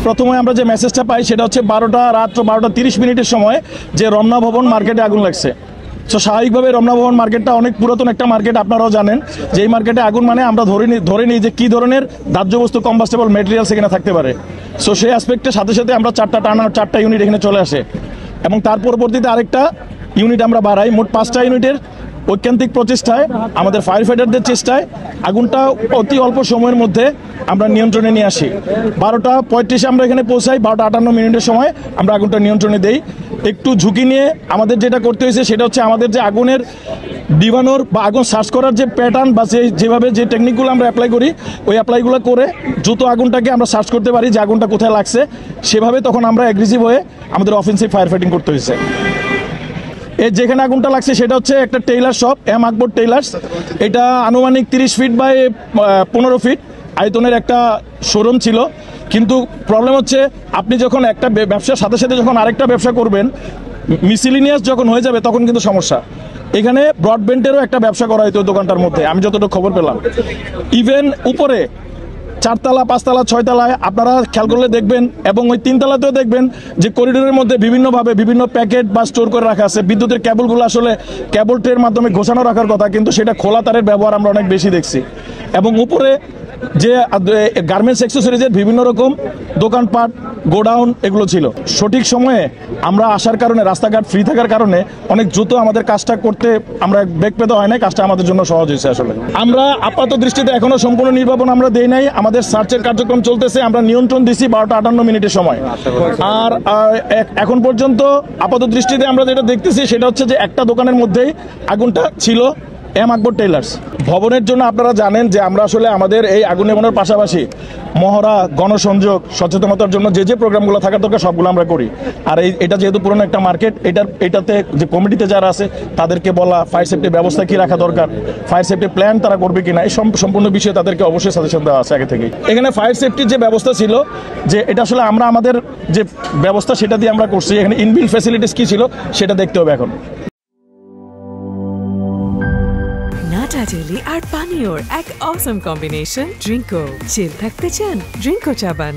প্রথমে আমরা যে মেসেজটা পাই সেটা হচ্ছে রাত 12:30 সময় যে রমনা ভবন মার্কেটে আগুন লাগছে। তো স্বাভাবিকভাবে রমনা ভবন মার্কেটটা অনেক পুরাতন একটা মার্কেট, আপনারাও জানেন যে এই মার্কেটে আগুন মানে আমরা ধরে নিই যে কী ধরনের দাহ্য বস্তু কম্বাস্টেবল মেটেরিয়ালস এখানে থাকতে পারে। সো সেই অ্যাসপেক্টের সাথে সাথে আমরা চারটা ইউনিট এখানে চলে আসে এবং তার পরবর্তীতে আরেকটা ইউনিট আমরা বাড়াই। মোট 5টা ইউনিটের ঐকান্তিক প্রচেষ্টায়, আমাদের ফায়ার ফাইটারদের চেষ্টায় আগুনটা অতি অল্প সময়ের মধ্যে আমরা নিয়ন্ত্রণে নিয়ে আসি। 12:35 আমরা এখানে পৌঁছাই, 12:58 সময় আমরা আগুনটা নিয়ন্ত্রণে দেই। একটু ঝুঁকি নিয়ে আমাদের যেটা করতে হয়েছে সেটা হচ্ছে আমাদের যে আগুনের ডিভানোর বা আগুন সার্চ করার যে প্যাটার্ন বা যেভাবে যে টেকনিকগুলো আমরা অ্যাপ্লাই করি, ওই অ্যাপ্লাইগুলো করে দ্রুত আগুনটাকে আমরা সার্চ করতে পারি যে আগুনটা কোথায় লাগছে। সেভাবে তখন আমরা অ্যাগ্রেসিভ হয়ে আমাদের অফেন্সিভ ফায়ার ফাইটিং করতে হয়েছে। যেখানে আগুনটা লাগছে সেটা হচ্ছে একটা টেইলার শপ, এম আকবর টেইলার্স। এটা আনুমানিক 30 ফিট বাই 15 ফিট আয়তনের একটা শোরুম ছিল। কিন্তু প্রবলেম হচ্ছে আপনি যখন একটা ব্যবসার সাথে সাথে যখন আরেকটা ব্যবসা করবেন, মিসিলিনিয়াস যখন হয়ে যাবে তখন কিন্তু সমস্যা। এখানে ব্রডব্যান্ডেরও একটা ব্যবসা করা হয়তো দোকানটার মধ্যে, আমি যতটুকু খবর পেলাম। ইভেন উপরে 4 তলা 5 তলা 6 তলায় আপনারা খেয়াল করলে দেখবেন এবং ওই 3 তলাতেও দেখবেন যে করিডোরের মধ্যে বিভিন্নভাবে বিভিন্ন প্যাকেট বা স্টোর করে রাখা আছে। বিদ্যুতের কেবলগুলো আসলে কেবল ট্রের মাধ্যমে ঘোষানো রাখার কথা, কিন্তু সেটা খোলা তারের ব্যবহার আমরা অনেক বেশি দেখছি। এবং উপরে যে গার্মেন্টস অ্যাক্সেসরিজের বিভিন্ন রকম দোকানপাট, গোডাউন এগুলো ছিল। সঠিক সময়ে আমরা আসার কারণে, রাস্তাঘাট ফ্রি থাকার কারণে অনেক দ্রুত আমাদের কাজটা করতে আমরা বেগ পেতে হয় না, কাজটা আমাদের জন্য সহজ হয়েছে। আসলে আমরা আপাত দৃষ্টিতে এখনো সম্পূর্ণ নির্বাপন আমরা দেই নাই, আমাদের সার্চের কার্যক্রম চলতেছে। আমরা নিয়ন্ত্রণ দিছি 12:58 সময়। আর এখন পর্যন্ত আপাত দৃষ্টিতে আমরা যেটা দেখতেছি সেটা হচ্ছে যে একটা দোকানের মধ্যেই আগুনটা ছিল, এম আকবর টেইলার্স ভবনের জন্য। আপনারা জানেন যে আমরা আসলে আমাদের এই আগুন নেভানোর পাশাপাশি মহড়া, গণসংযোগ, সচেতনতার জন্য যে প্রোগ্রামগুলো থাকার দরকার সবগুলো আমরা করি। আর এটা যেহেতু পুরনো একটা মার্কেট, এটাতে যে কমিটিতে যারা আছে তাদেরকে বলা ফায়ার সেফটি ব্যবস্থা কি রাখা দরকার, ফায়ার সেফটি প্ল্যান তারা করবে কিনা, এই সম্পূর্ণ বিষয়ে তাদেরকে অবশ্যই সাজেশন দেওয়া আছে আগে থেকেই। এখানে ফায়ার সেফটির যে ব্যবস্থা ছিল, যে এটা আসলে আমরা আমাদের যে ব্যবস্থা সেটা দিয়ে আমরা করছি। এখানে ইনবিল্ট ফ্যাসিলিটিস কি ছিল সেটা দেখতে হবে এখন। নাটা ডেইলি আর পানীয়র এক অসম কম্বিনেশন ড্রিঙ্কো। চিল থাকতে চান? ড্রিঙ্কো চাবান।